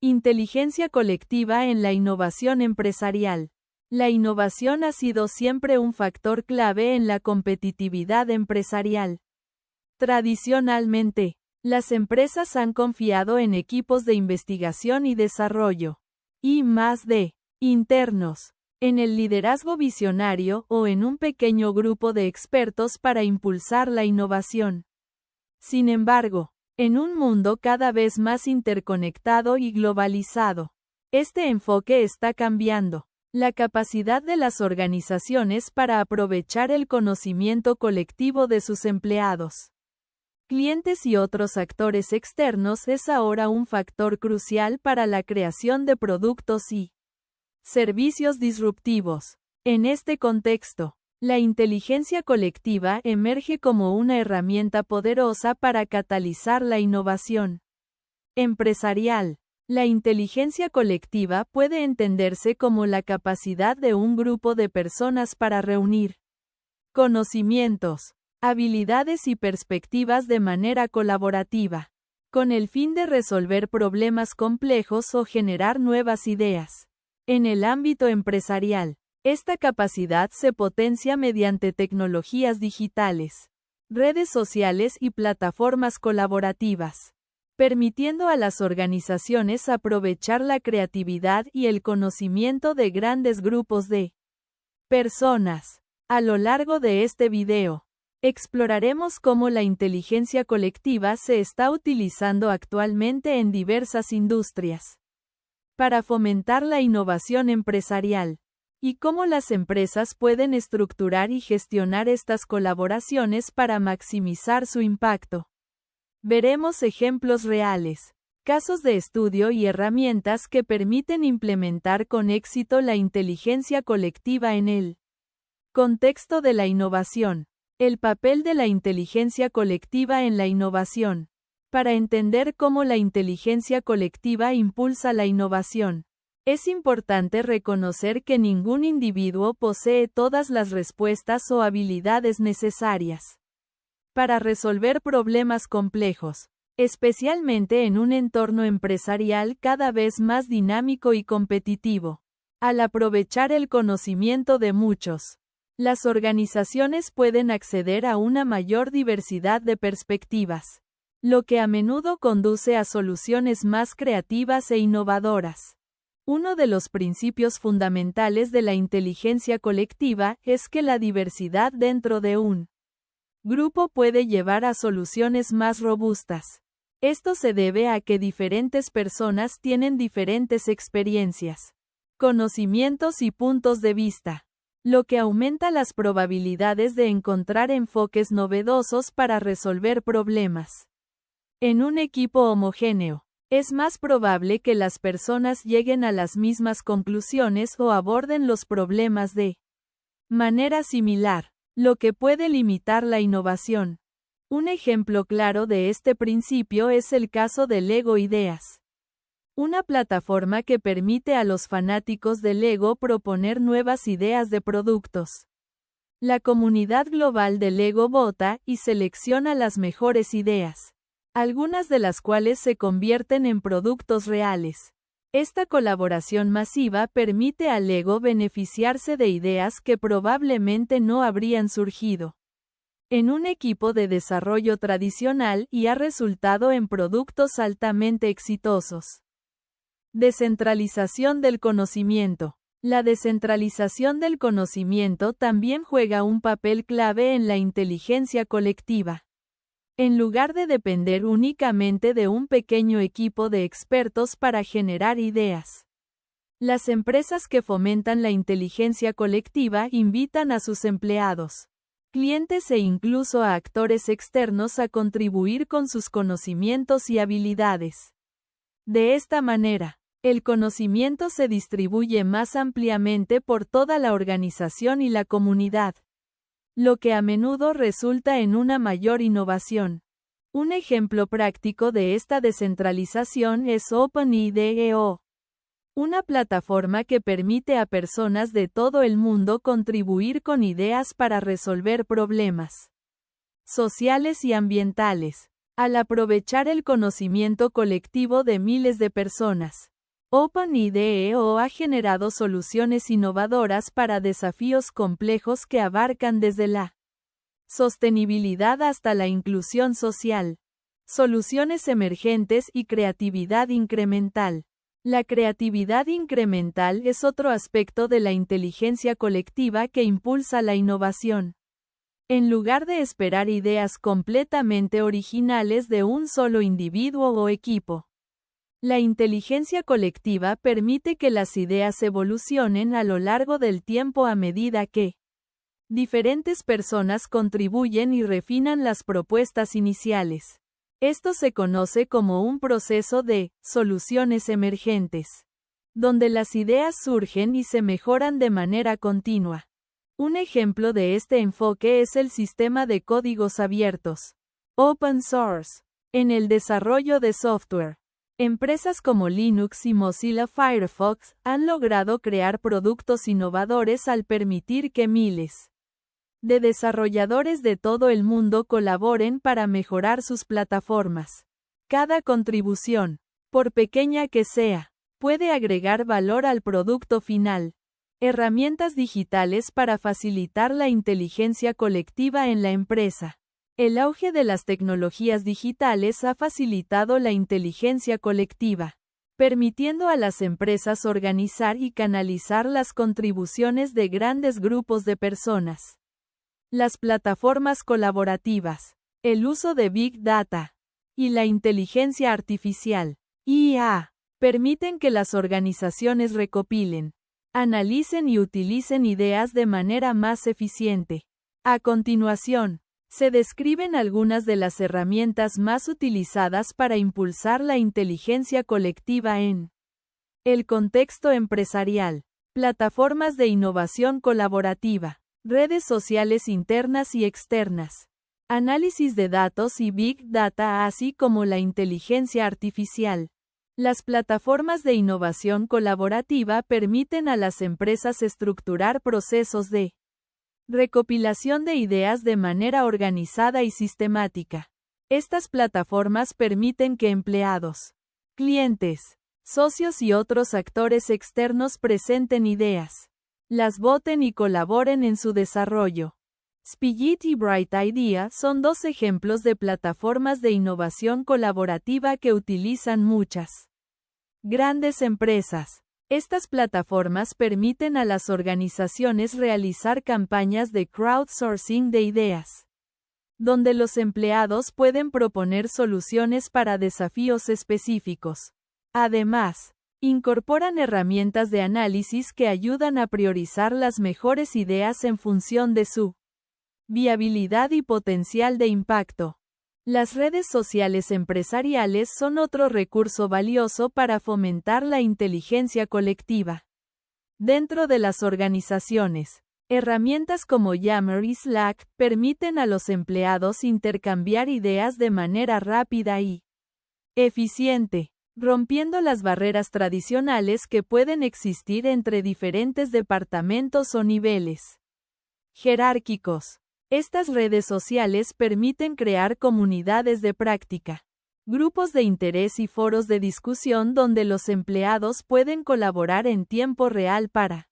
Inteligencia colectiva en la innovación empresarial. La innovación ha sido siempre un factor clave en la competitividad empresarial. Tradicionalmente, las empresas han confiado en equipos de investigación y desarrollo, I+D, internos, en el liderazgo visionario o en un pequeño grupo de expertos para impulsar la innovación. Sin embargo, en un mundo cada vez más interconectado y globalizado, este enfoque está cambiando. La capacidad de las organizaciones para aprovechar el conocimiento colectivo de sus empleados, clientes y otros actores externos es ahora un factor crucial para la creación de productos y servicios disruptivos. En este contexto, la inteligencia colectiva emerge como una herramienta poderosa para catalizar la innovación empresarial. La inteligencia colectiva puede entenderse como la capacidad de un grupo de personas para reunir conocimientos, habilidades y perspectivas de manera colaborativa, con el fin de resolver problemas complejos o generar nuevas ideas. En el ámbito empresarial, esta capacidad se potencia mediante tecnologías digitales, redes sociales y plataformas colaborativas, permitiendo a las organizaciones aprovechar la creatividad y el conocimiento de grandes grupos de personas. A lo largo de este video, exploraremos cómo la inteligencia colectiva se está utilizando actualmente en diversas industrias para fomentar la innovación empresarial, y cómo las empresas pueden estructurar y gestionar estas colaboraciones para maximizar su impacto. Veremos ejemplos reales, casos de estudio y herramientas que permiten implementar con éxito la inteligencia colectiva en el contexto de la innovación. El papel de la inteligencia colectiva en la innovación. Para entender cómo la inteligencia colectiva impulsa la innovación, es importante reconocer que ningún individuo posee todas las respuestas o habilidades necesarias para resolver problemas complejos, especialmente en un entorno empresarial cada vez más dinámico y competitivo. Al aprovechar el conocimiento de muchos, las organizaciones pueden acceder a una mayor diversidad de perspectivas, lo que a menudo conduce a soluciones más creativas e innovadoras. Uno de los principios fundamentales de la inteligencia colectiva es que la diversidad dentro de un grupo puede llevar a soluciones más robustas. Esto se debe a que diferentes personas tienen diferentes experiencias, conocimientos y puntos de vista, lo que aumenta las probabilidades de encontrar enfoques novedosos para resolver problemas. En un equipo homogéneo, es más probable que las personas lleguen a las mismas conclusiones o aborden los problemas de manera similar, lo que puede limitar la innovación. Un ejemplo claro de este principio es el caso de Lego Ideas, una plataforma que permite a los fanáticos de Lego proponer nuevas ideas de productos. La comunidad global de Lego vota y selecciona las mejores ideas, algunas de las cuales se convierten en productos reales. Esta colaboración masiva permite a Lego beneficiarse de ideas que probablemente no habrían surgido en un equipo de desarrollo tradicional y ha resultado en productos altamente exitosos. Descentralización del conocimiento. La descentralización del conocimiento también juega un papel clave en la inteligencia colectiva. En lugar de depender únicamente de un pequeño equipo de expertos para generar ideas, las empresas que fomentan la inteligencia colectiva invitan a sus empleados, clientes e incluso a actores externos a contribuir con sus conocimientos y habilidades. De esta manera, el conocimiento se distribuye más ampliamente por toda la organización y la comunidad, lo que a menudo resulta en una mayor innovación. Un ejemplo práctico de esta descentralización es OpenIDEO, una plataforma que permite a personas de todo el mundo contribuir con ideas para resolver problemas sociales y ambientales. Al aprovechar el conocimiento colectivo de miles de personas, OpenIDEO ha generado soluciones innovadoras para desafíos complejos que abarcan desde la sostenibilidad hasta la inclusión social, soluciones emergentes y creatividad incremental. La creatividad incremental es otro aspecto de la inteligencia colectiva que impulsa la innovación. En lugar de esperar ideas completamente originales de un solo individuo o equipo, la inteligencia colectiva permite que las ideas evolucionen a lo largo del tiempo a medida que diferentes personas contribuyen y refinan las propuestas iniciales. Esto se conoce como un proceso de soluciones emergentes, donde las ideas surgen y se mejoran de manera continua. Un ejemplo de este enfoque es el sistema de códigos abiertos, open source, en el desarrollo de software. Empresas como Linux y Mozilla Firefox han logrado crear productos innovadores al permitir que miles de desarrolladores de todo el mundo colaboren para mejorar sus plataformas. Cada contribución, por pequeña que sea, puede agregar valor al producto final. Herramientas digitales para facilitar la inteligencia colectiva en la empresa. El auge de las tecnologías digitales ha facilitado la inteligencia colectiva, permitiendo a las empresas organizar y canalizar las contribuciones de grandes grupos de personas. Las plataformas colaborativas, el uso de Big Data y la inteligencia artificial, IA, permiten que las organizaciones recopilen, analicen y utilicen ideas de manera más eficiente. A continuación, se describen algunas de las herramientas más utilizadas para impulsar la inteligencia colectiva en el contexto empresarial. Plataformas de innovación colaborativa, redes sociales internas y externas, análisis de datos y Big Data, así como la inteligencia artificial. Las plataformas de innovación colaborativa permiten a las empresas estructurar procesos de recopilación de ideas de manera organizada y sistemática. Estas plataformas permiten que empleados, clientes, socios y otros actores externos presenten ideas, las voten y colaboren en su desarrollo. Spigot y Bright Idea son dos ejemplos de plataformas de innovación colaborativa que utilizan muchas grandes empresas. Estas plataformas permiten a las organizaciones realizar campañas de crowdsourcing de ideas, donde los empleados pueden proponer soluciones para desafíos específicos. Además, incorporan herramientas de análisis que ayudan a priorizar las mejores ideas en función de su viabilidad y potencial de impacto. Las redes sociales empresariales son otro recurso valioso para fomentar la inteligencia colectiva. Dentro de las organizaciones, herramientas como Yammer y Slack permiten a los empleados intercambiar ideas de manera rápida y eficiente, rompiendo las barreras tradicionales que pueden existir entre diferentes departamentos o niveles jerárquicos. Estas redes sociales permiten crear comunidades de práctica, grupos de interés y foros de discusión donde los empleados pueden colaborar en tiempo real para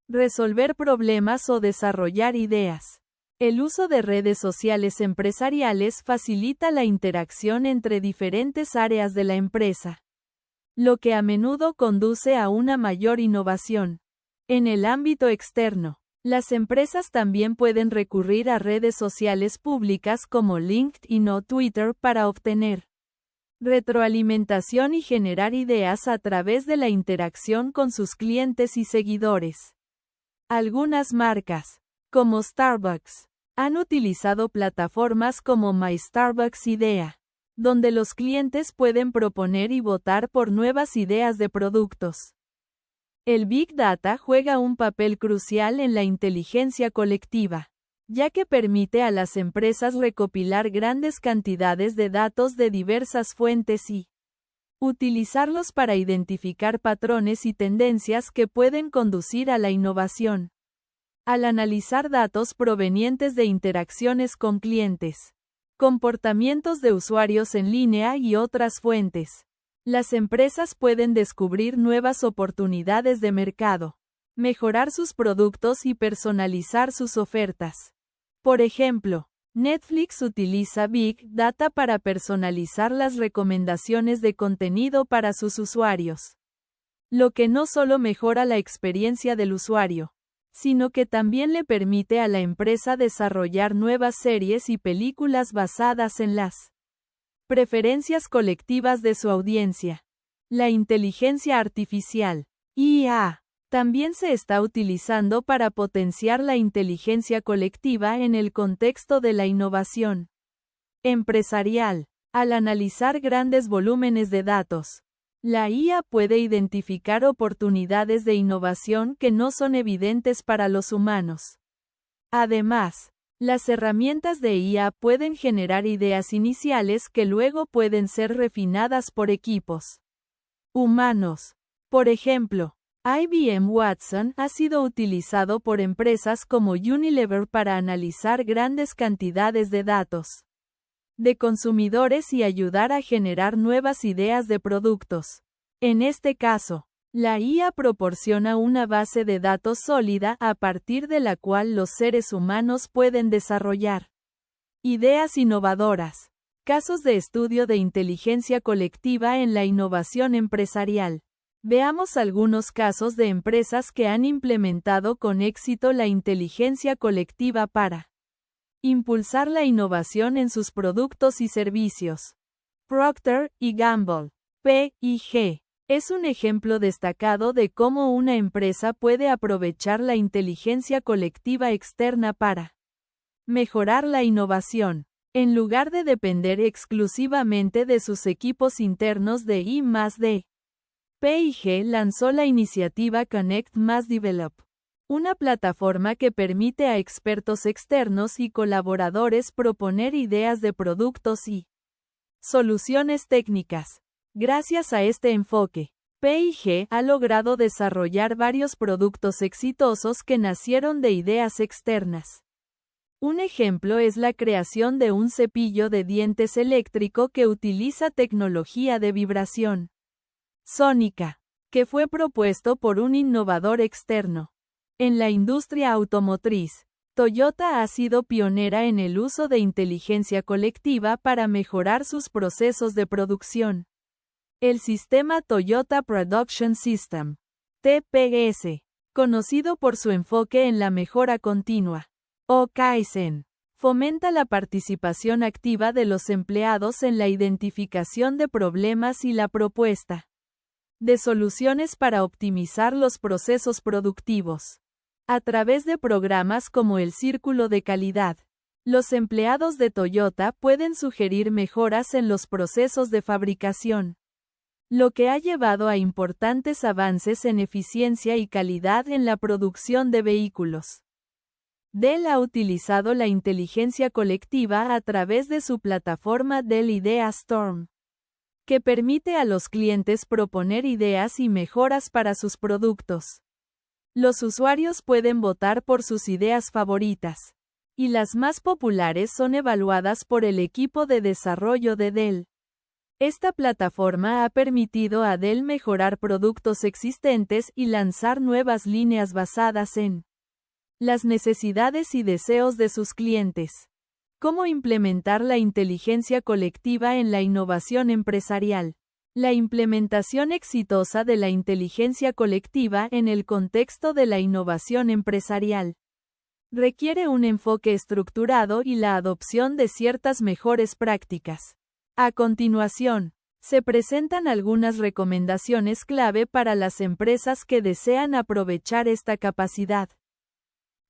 resolver problemas o desarrollar ideas. El uso de redes sociales empresariales facilita la interacción entre diferentes áreas de la empresa, lo que a menudo conduce a una mayor innovación. En el ámbito externo, las empresas también pueden recurrir a redes sociales públicas como LinkedIn o Twitter para obtener retroalimentación y generar ideas a través de la interacción con sus clientes y seguidores. Algunas marcas, como Starbucks, han utilizado plataformas como My Starbucks Idea, donde los clientes pueden proponer y votar por nuevas ideas de productos. El Big Data juega un papel crucial en la inteligencia colectiva, ya que permite a las empresas recopilar grandes cantidades de datos de diversas fuentes y utilizarlos para identificar patrones y tendencias que pueden conducir a la innovación. Al analizar datos provenientes de interacciones con clientes, comportamientos de usuarios en línea y otras fuentes, Las empresas pueden descubrir nuevas oportunidades de mercado, mejorar sus productos y personalizar sus ofertas. Por ejemplo, Netflix utiliza Big Data para personalizar las recomendaciones de contenido para sus usuarios, lo que no solo mejora la experiencia del usuario, sino que también le permite a la empresa desarrollar nuevas series y películas basadas en las preferencias colectivas de su audiencia. La inteligencia artificial, IA, también se está utilizando para potenciar la inteligencia colectiva en el contexto de la innovación empresarial. Al analizar grandes volúmenes de datos, la IA puede identificar oportunidades de innovación que no son evidentes para los humanos. Además, las herramientas de IA pueden generar ideas iniciales que luego pueden ser refinadas por equipos humanos. Por ejemplo, IBM Watson ha sido utilizado por empresas como Unilever para analizar grandes cantidades de datos de consumidores y ayudar a generar nuevas ideas de productos. En este caso, la IA proporciona una base de datos sólida a partir de la cual los seres humanos pueden desarrollar ideas innovadoras. Casos de estudio de inteligencia colectiva en la innovación empresarial. Veamos algunos casos de empresas que han implementado con éxito la inteligencia colectiva para impulsar la innovación en sus productos y servicios. Procter y Gamble, P&G, es un ejemplo destacado de cómo una empresa puede aprovechar la inteligencia colectiva externa para mejorar la innovación. En lugar de depender exclusivamente de sus equipos internos de I+D, P&G lanzó la iniciativa Connect + Develop, una plataforma que permite a expertos externos y colaboradores proponer ideas de productos y soluciones técnicas. Gracias a este enfoque, P&G ha logrado desarrollar varios productos exitosos que nacieron de ideas externas. Un ejemplo es la creación de un cepillo de dientes eléctrico que utiliza tecnología de vibración sónica, que fue propuesto por un innovador externo. En la industria automotriz, Toyota ha sido pionera en el uso de inteligencia colectiva para mejorar sus procesos de producción. El sistema Toyota Production System, TPS, conocido por su enfoque en la mejora continua, o Kaizen, fomenta la participación activa de los empleados en la identificación de problemas y la propuesta de soluciones para optimizar los procesos productivos. A través de programas como el Círculo de Calidad, los empleados de Toyota pueden sugerir mejoras en los procesos de fabricación, lo que ha llevado a importantes avances en eficiencia y calidad en la producción de vehículos. Dell ha utilizado la inteligencia colectiva a través de su plataforma Dell Idea Storm, que permite a los clientes proponer ideas y mejoras para sus productos. Los usuarios pueden votar por sus ideas favoritas, y las más populares son evaluadas por el equipo de desarrollo de Dell. Esta plataforma ha permitido a Dell mejorar productos existentes y lanzar nuevas líneas basadas en las necesidades y deseos de sus clientes. ¿Cómo implementar la inteligencia colectiva en la innovación empresarial? La implementación exitosa de la inteligencia colectiva en el contexto de la innovación empresarial requiere un enfoque estructurado y la adopción de ciertas mejores prácticas. A continuación, se presentan algunas recomendaciones clave para las empresas que desean aprovechar esta capacidad.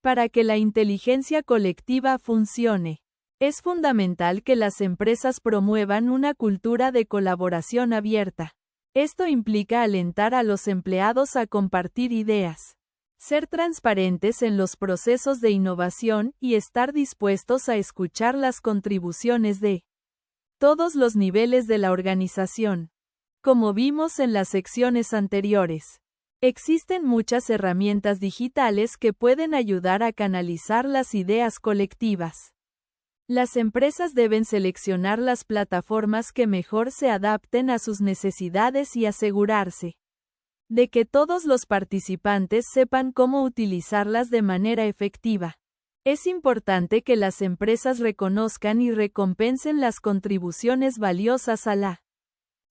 Para que la inteligencia colectiva funcione, es fundamental que las empresas promuevan una cultura de colaboración abierta. Esto implica alentar a los empleados a compartir ideas, ser transparentes en los procesos de innovación y estar dispuestos a escuchar las contribuciones de todos los niveles de la organización. Como vimos en las secciones anteriores, existen muchas herramientas digitales que pueden ayudar a canalizar las ideas colectivas. Las empresas deben seleccionar las plataformas que mejor se adapten a sus necesidades y asegurarse de que todos los participantes sepan cómo utilizarlas de manera efectiva. Es importante que las empresas reconozcan y recompensen las contribuciones valiosas a la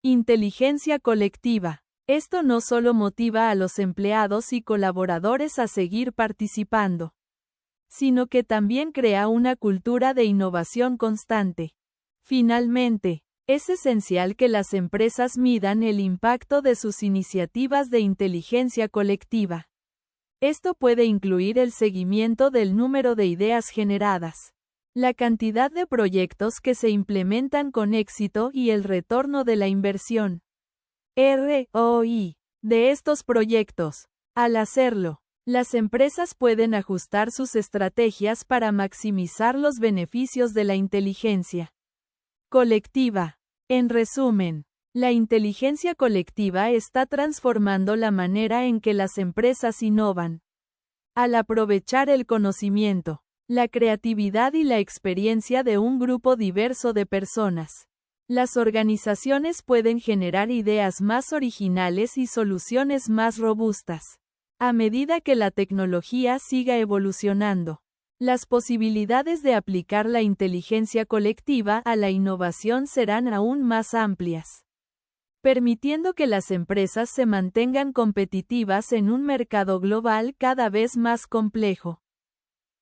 inteligencia colectiva. Esto no solo motiva a los empleados y colaboradores a seguir participando, sino que también crea una cultura de innovación constante. Finalmente, es esencial que las empresas midan el impacto de sus iniciativas de inteligencia colectiva. Esto puede incluir el seguimiento del número de ideas generadas, la cantidad de proyectos que se implementan con éxito y el retorno de la inversión ROI de estos proyectos. Al hacerlo, las empresas pueden ajustar sus estrategias para maximizar los beneficios de la inteligencia colectiva. En resumen, la inteligencia colectiva está transformando la manera en que las empresas innovan. Al aprovechar el conocimiento, la creatividad y la experiencia de un grupo diverso de personas, las organizaciones pueden generar ideas más originales y soluciones más robustas. A medida que la tecnología siga evolucionando, las posibilidades de aplicar la inteligencia colectiva a la innovación serán aún más amplias, permitiendo que las empresas se mantengan competitivas en un mercado global cada vez más complejo.